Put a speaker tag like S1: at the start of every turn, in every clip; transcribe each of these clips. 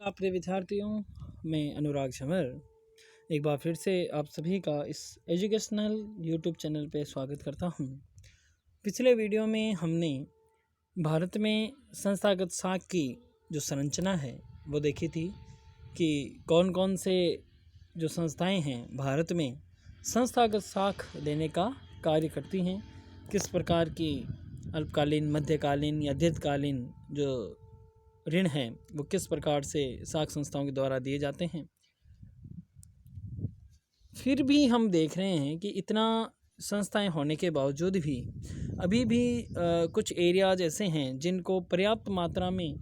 S1: प्रिय विद्यार्थियों, मैं अनुराग झंवर एक बार फिर से आप सभी का इस एजुकेशनल यूट्यूब चैनल पे स्वागत करता हूं। पिछले वीडियो में हमने भारत में संस्थागत साख की जो संरचना है वो देखी थी कि कौन कौन से जो संस्थाएं हैं भारत में संस्थागत साख देने का कार्य करती हैं, किस प्रकार की अल्पकालीन, मध्यकालीन या दीर्घकालीन जो ऋण हैं वो किस प्रकार से साख संस्थाओं के द्वारा दिए जाते हैं। फिर भी हम देख रहे हैं कि इतना संस्थाएं होने के बावजूद भी अभी भी कुछ एरियाज ऐसे हैं जिनको पर्याप्त मात्रा में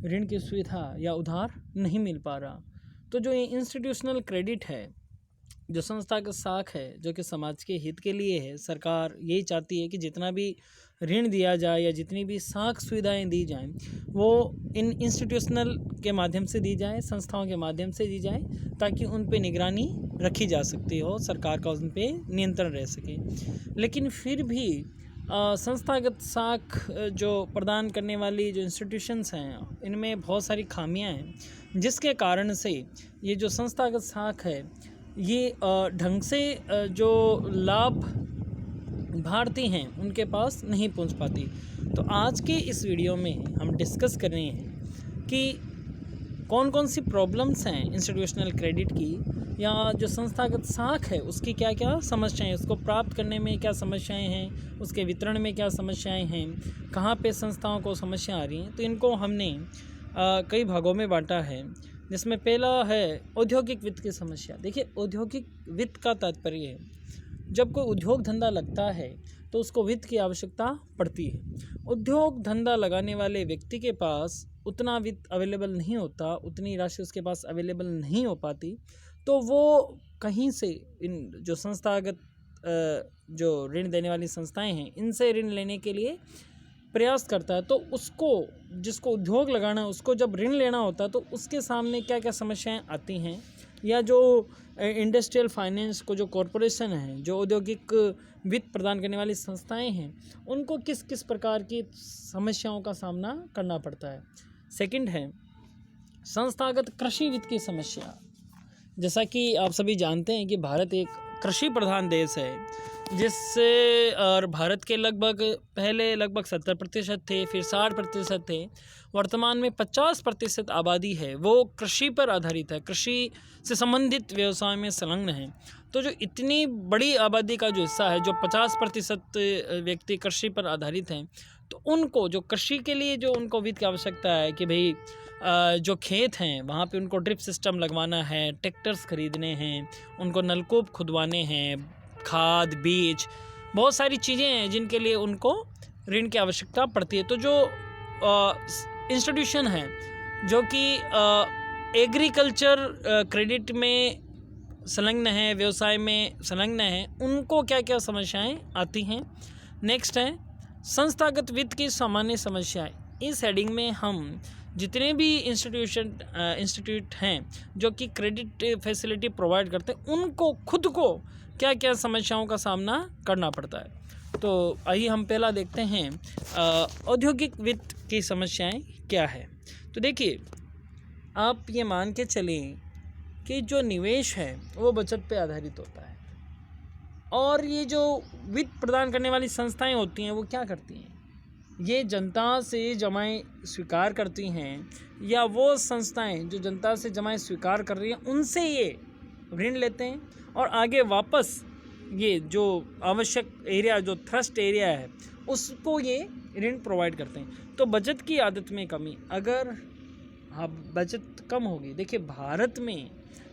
S1: ऋण की सुविधा या उधार नहीं मिल पा रहा। तो जो ये इंस्टीट्यूशनल क्रेडिट है, जो संस्थागत साख है, जो कि समाज के हित के लिए है, सरकार यही चाहती है कि जितना भी ऋण दिया जाए या जितनी भी साख सुविधाएं दी जाएं वो इन इंस्टीट्यूशनल के माध्यम से दी जाए, संस्थाओं के माध्यम से दी जाए, ताकि उन पे निगरानी रखी जा सकती हो, सरकार का उन पे नियंत्रण रह सके। लेकिन फिर भी संस्थागत साख जो प्रदान करने वाली जो इंस्टीट्यूशंस हैं इनमें बहुत सारी खामियां हैं, जिसके कारण से ये जो संस्थागत साख है ये ढंग से जो लाभ भारती हैं उनके पास नहीं पहुंच पाती। तो आज के इस वीडियो में हम डिस्कस कर रहे हैं कि कौन कौन सी प्रॉब्लम्स हैं इंस्टीट्यूशनल क्रेडिट की, या जो संस्थागत साख है उसकी क्या क्या समस्याएं, उसको प्राप्त करने में क्या समस्याएं हैं, उसके वितरण में क्या समस्याएं हैं, कहाँ पे संस्थाओं को समस्या आ रही हैं। तो इनको हमने कई भागों में बांटा है, जिसमें पहला है औद्योगिक वित्त की समस्या। देखिए, औद्योगिक वित्त का तात्पर्य है जब कोई उद्योग धंधा लगता है तो उसको वित्त की आवश्यकता पड़ती है। उद्योग धंधा लगाने वाले व्यक्ति के पास उतना वित्त अवेलेबल नहीं होता, उतनी राशि उसके पास अवेलेबल नहीं हो पाती, तो वो कहीं से इन जो संस्थागत जो ऋण देने वाली संस्थाएं हैं इनसे ऋण लेने के लिए प्रयास करता है। तो उसको, जिसको उद्योग लगाना है, उसको जब ऋण लेना होता है तो उसके सामने क्या क्या समस्याएं आती हैं, या जो इंडस्ट्रियल फाइनेंस को जो कॉरपोरेशन है, जो औद्योगिक वित्त प्रदान करने वाली संस्थाएं हैं, उनको किस किस प्रकार की समस्याओं का सामना करना पड़ता है। सेकंड है संस्थागत कृषि वित्त की समस्या। जैसा कि आप सभी जानते हैं कि भारत एक कृषि प्रधान देश है, जिससे और भारत के लगभग पहले लगभग 70% थे, फिर 60% थे, वर्तमान में 50% आबादी है वो कृषि पर आधारित है, कृषि से संबंधित व्यवसाय में संलग्न है। तो जो इतनी बड़ी आबादी का जो हिस्सा है, जो 50% व्यक्ति कृषि पर आधारित हैं, तो उनको जो कृषि के लिए जो उनको वित्त की आवश्यकता है कि भाई जो खेत हैं वहाँ पे उनको ड्रिप सिस्टम लगवाना है, ट्रैक्टर्स खरीदने हैं, उनको नलकूप खुदवाने हैं, खाद, बीज, बहुत सारी चीज़ें हैं जिनके लिए उनको ऋण की आवश्यकता पड़ती है। तो जो इंस्टीट्यूशन है जो कि एग्रीकल्चर क्रेडिट में संलग्न है, व्यवसाय में संलग्न है, उनको क्या क्या समस्याएं आती हैं। नेक्स्ट है संस्थागत वित्त की सामान्य समस्याएं। इस हेडिंग में हम जितने भी इंस्टीट्यूट हैं जो कि क्रेडिट फैसिलिटी प्रोवाइड करते हैं उनको खुद को क्या क्या समस्याओं का सामना करना पड़ता है। तो आइए हम पहला देखते हैं औद्योगिक वित्त की समस्याएं क्या है। तो देखिए, आप ये मान के चलें कि जो निवेश है वो बचत पे आधारित होता है, और ये जो वित्त प्रदान करने वाली संस्थाएं होती हैं वो क्या करती हैं, ये जनता से जमाएं स्वीकार करती हैं, या वो संस्थाएं जो जनता से जमाएं स्वीकार कर रही हैं उनसे ये ऋण लेते हैं और आगे वापस ये जो आवश्यक एरिया, जो थ्रस्ट एरिया है, उसको ये ऋण प्रोवाइड करते हैं। तो बचत की आदत में कमी, अगर हाँ बचत कम होगी। देखिए, भारत में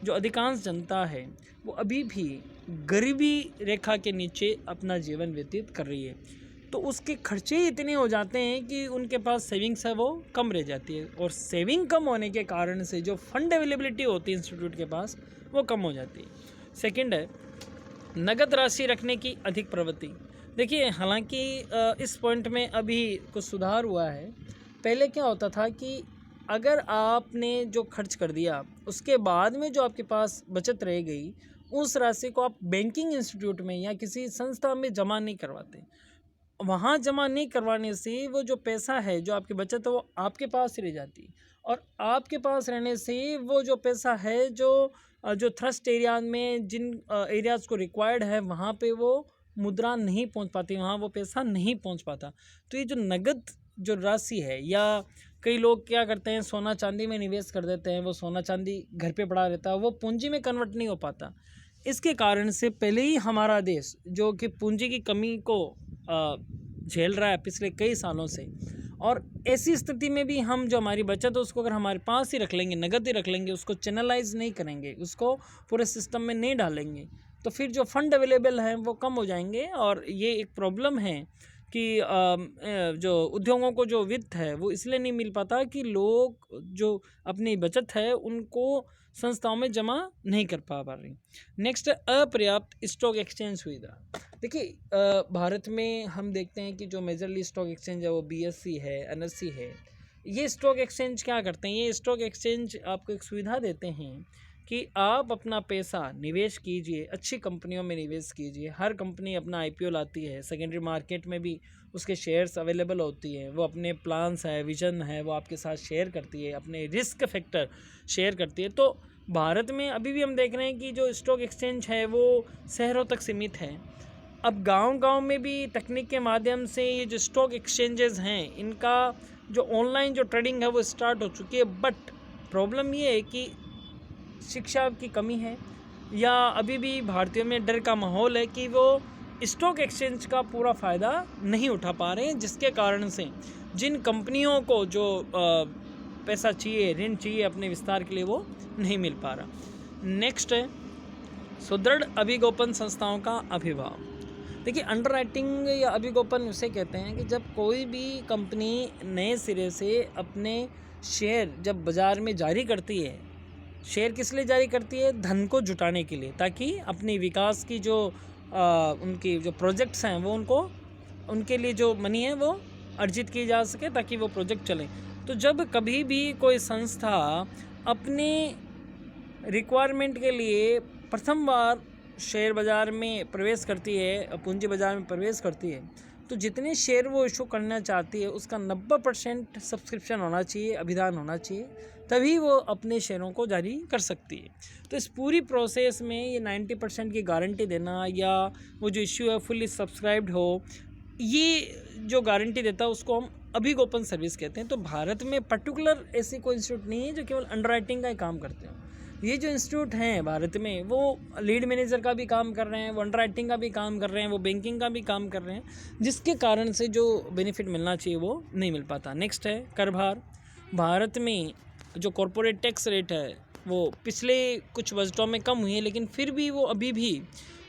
S1: जो अधिकांश जनता है वो अभी भी गरीबी रेखा के नीचे अपना जीवन व्यतीत कर रही है, तो उसके खर्चे इतने हो जाते हैं कि उनके पास सेविंग्स है वो कम रह जाती है, और सेविंग कम होने के कारण से जो फंड अवेलेबिलिटी होती है इंस्टीट्यूट के पास वो कम हो जाती है। सेकंड है नगद राशि रखने की अधिक प्रवृत्ति। देखिए, हालांकि इस पॉइंट में अभी कुछ सुधार हुआ है। पहले क्या होता था कि अगर आपने जो खर्च कर दिया उसके बाद में जो आपके पास बचत रह गई, उस राशि को आप बैंकिंग इंस्टीट्यूट में या किसी संस्था में जमा नहीं करवाते। वहाँ जमा नहीं करवाने से वो जो पैसा है, जो आपकी बचत है, वो आपके पास ही रह जाती है, और आपके पास रहने से वो जो पैसा है जो थ्रस्ट एरिया में जिन एरियाज़ को रिक्वायर्ड है वहाँ पे वो मुद्रा नहीं पहुँच पाती, वहाँ वो पैसा नहीं पहुँच पाता। तो ये जो नगद जो राशि है, या कई लोग क्या करते हैं सोना चांदी में निवेश कर देते हैं, वो सोना चांदी घर पे पड़ा रहता है, वो पूंजी में कन्वर्ट नहीं हो पाता। इसके कारण से पहले ही हमारा देश जो कि पूंजी की कमी को झेल रहा है पिछले कई सालों से, और ऐसी स्थिति में भी हम जो हमारी बचत है उसको अगर हमारे पास ही रख लेंगे, नगद ही रख लेंगे, उसको चैनलाइज नहीं करेंगे, उसको पूरे सिस्टम में नहीं डालेंगे, तो फिर जो फंड अवेलेबल हैं वो कम हो जाएंगे। और ये एक प्रॉब्लम है कि जो उद्योगों को जो वित्त है वो इसलिए नहीं मिल पाता कि लोग जो अपनी बचत है उनको संस्थाओं में जमा नहीं कर पा रही। नेक्स्ट, अपर्याप्त स्टॉक एक्सचेंज सुविधा। देखिए भारत में हम देखते हैं कि जो मेजरली स्टॉक एक्सचेंज है वो BSE है, NSE है। ये स्टॉक एक्सचेंज क्या करते हैं, ये स्टॉक एक्सचेंज आपको एक सुविधा देते हैं कि आप अपना पैसा निवेश कीजिए, अच्छी कंपनियों में निवेश कीजिए। हर कंपनी अपना IPO लाती है, सेकेंडरी मार्केट में भी उसके शेयर्स अवेलेबल होती हैं, वो अपने प्लान्स है, विजन है, वो आपके साथ शेयर करती है, अपने रिस्क फैक्टर शेयर करती है। तो भारत में अभी भी हम देख रहे हैं कि जो स्टॉक एक्सचेंज है वो शहरों तक सीमित है। अब गांव-गांव में भी तकनीक के माध्यम से ये जो स्टॉक एक्सचेंजेस हैं इनका जो ऑनलाइन जो ट्रेडिंग है वो स्टार्ट हो चुकी है। बट प्रॉब्लम ये है कि शिक्षा की कमी है, या अभी भी भारतीयों में डर का माहौल है कि वो स्टॉक एक्सचेंज का पूरा फ़ायदा नहीं उठा पा रहे हैं, जिसके कारण से जिन कंपनियों को जो पैसा चाहिए, ऋण चाहिए अपने विस्तार के लिए, वो नहीं मिल पा रहा। नेक्स्ट है सुदृढ़ अभिगोपन संस्थाओं का अभिभाव। देखिए अंडरराइटिंग या अभिगोपन उसे कहते हैं कि जब कोई भी कंपनी नए सिरे से अपने शेयर जब बाज़ार में जारी करती है, शेयर किस लिए जारी करती है, धन को जुटाने के लिए, ताकि अपनी विकास की जो उनकी जो प्रोजेक्ट्स हैं वो उनके लिए जो मनी है वो अर्जित की जा सके ताकि वो प्रोजेक्ट चलें। तो जब कभी भी कोई संस्था अपने रिक्वायरमेंट के लिए प्रथम बार शेयर बाज़ार में प्रवेश करती है, पूंजी बाज़ार में प्रवेश करती है, तो जितने शेयर वो इशू करना चाहती है उसका 90% सब्सक्रिप्शन होना चाहिए, अभिदान होना चाहिए, तभी वो अपने शेयरों को जारी कर सकती है। तो इस पूरी प्रोसेस में ये 90% की गारंटी देना, या वो जो इश्यू है फुल्ली सब्सक्राइब्ड हो, ये जो गारंटी देता है उसको हम अभिगोपन सर्विस कहते हैं। तो भारत में पर्टिकुलर ऐसी कोई इंस्टीट्यूट नहीं है जो केवल अंडरराइटिंग का ही काम करते हैं। ये जो इंस्टीट्यूट हैं भारत में वो लीड मैनेजर का भी काम कर रहे हैं, वो अंडरराइटिंग का भी काम कर रहे हैं, वो बैंकिंग का भी काम कर रहे हैं, जिसके कारण से जो बेनिफिट मिलना चाहिए वो नहीं मिल पाता। नेक्स्ट है कर भार। भारत में जो कॉरपोरेट टैक्स रेट है वो पिछले कुछ बजटों में कम हुई है, लेकिन फिर भी वो अभी भी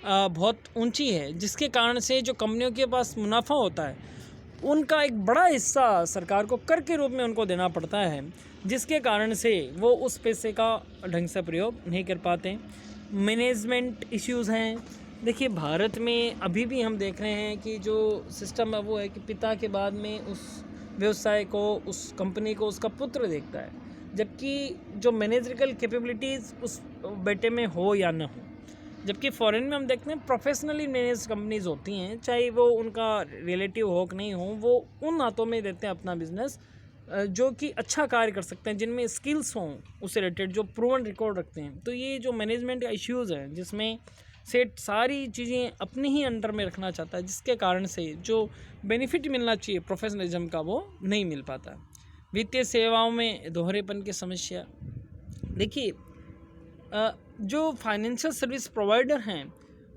S1: बहुत ऊंची है, जिसके कारण से जो कंपनियों के पास मुनाफा होता है उनका एक बड़ा हिस्सा सरकार को कर के रूप में उनको देना पड़ता है, जिसके कारण से वो उस पैसे का ढंग से प्रयोग नहीं कर पाते। मैनेजमेंट इश्यूज़ हैं। देखिए भारत में अभी भी हम देख रहे हैं कि जो सिस्टम है वो है कि पिता के बाद में उस व्यवसाय को, उस कंपनी को उसका पुत्र देखता है, जबकि जो मैनेजरिकल कैपेबिलिटीज़ उस बेटे में हो या ना हो। जबकि फ़ॉरेन में हम देखते हैं प्रोफेशनली मैनेज कंपनीज़ होती हैं, चाहे वो उनका रिलेटिव हो कि नहीं हो, वो उन हाथों में देते हैं अपना बिजनेस जो कि अच्छा कार्य कर सकते हैं, जिनमें स्किल्स हों उससे रिलेटेड, जो प्रूवन रिकॉर्ड रखते हैं। तो ये जो मैनेजमेंट का इश्यूज़ हैं जिसमें सेट सारी चीज़ें अपने ही अंडर में रखना चाहता है, जिसके कारण से जो बेनिफिट मिलना चाहिए प्रोफेशनलिज्म का वो नहीं मिल पाता। वित्तीय सेवाओं में दोहरेपन की समस्या। देखिए जो फाइनेंशियल सर्विस प्रोवाइडर हैं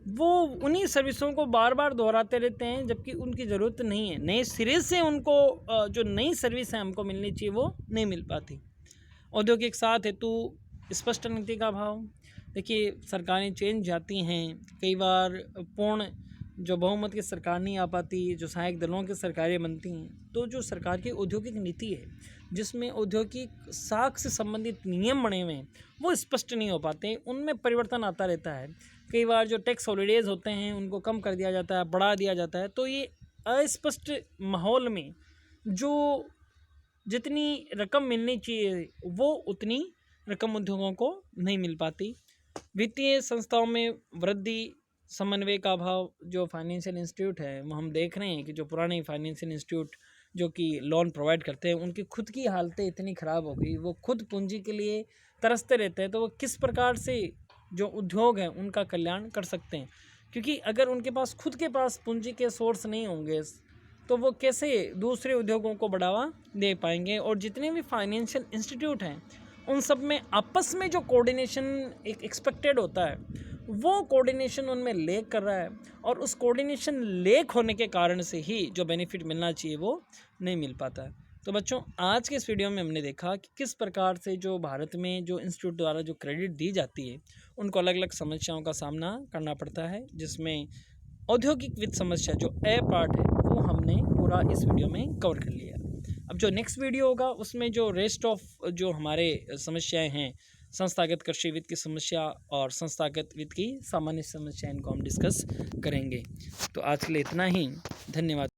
S1: वो उन्हीं सर्विसों को बार बार दोहराते रहते हैं, जबकि उनकी ज़रूरत नहीं है। नए सिरे से उनको जो नई सर्विस है हमको मिलनी चाहिए वो नहीं मिल पाती। औद्योगिक साथ हेतु स्पष्ट नीति का अभाव। देखिए सरकारें चेंज जाती हैं, कई बार पूर्ण जो बहुमत की सरकार नहीं आ पाती, जो सहायक दलों की सरकारें बनती हैं, तो जो सरकार की औद्योगिक नीति है जिसमें औद्योगिक साख से संबंधित नियम बने हुए हैं वो स्पष्ट नहीं हो पाते, उनमें परिवर्तन आता रहता है। कई बार जो टैक्स हॉलीडेज़ होते हैं उनको कम कर दिया जाता है, बढ़ा दिया जाता है। तो ये अस्पष्ट माहौल में जो जितनी रकम मिलनी चाहिए वो उतनी रकम उद्योगों को नहीं मिल पाती। वित्तीय संस्थाओं में वृद्धि, समन्वय का अभाव। जो फाइनेंशियल इंस्टीट्यूट है वो हम देख रहे हैं कि जो पुराने फाइनेंशियल इंस्टीट्यूट जो कि लोन प्रोवाइड करते हैं, उनकी खुद की हालतें इतनी ख़राब हो गई, वो खुद पूंजी के लिए तरसते रहते हैं, तो वो किस प्रकार से जो उद्योग हैं उनका कल्याण कर सकते हैं। क्योंकि अगर उनके पास खुद के पास पूंजी के सोर्स नहीं होंगे तो वो कैसे दूसरे उद्योगों को बढ़ावा दे पाएंगे। और जितने भी फाइनेंशियल इंस्टीट्यूट हैं उन सब में आपस में जो कोऑर्डिनेशन एक एक्सपेक्टेड होता है, वो कोऑर्डिनेशन उनमें लेक कर रहा है, और उस कोऑर्डिनेशन लेक होने के कारण से ही जो बेनिफिट मिलना चाहिए वो नहीं मिल पाता है। तो बच्चों, आज के इस वीडियो में हमने देखा कि किस प्रकार से जो भारत में जो इंस्टीट्यूट द्वारा जो क्रेडिट दी जाती है उनको अलग अलग समस्याओं का सामना करना पड़ता है, जिसमें औद्योगिक वित्त समस्या जो ए पार्ट है वो हमने पूरा इस वीडियो में कवर कर लिया। अब जो नेक्स्ट वीडियो होगा उसमें जो रेस्ट ऑफ जो हमारे समस्याएं हैं, संस्थागत कृषि वित्त की समस्या और संस्थागत वित्त की सामान्य समस्या, इनको हम डिस्कस करेंगे। तो आज के लिए इतना ही, धन्यवाद।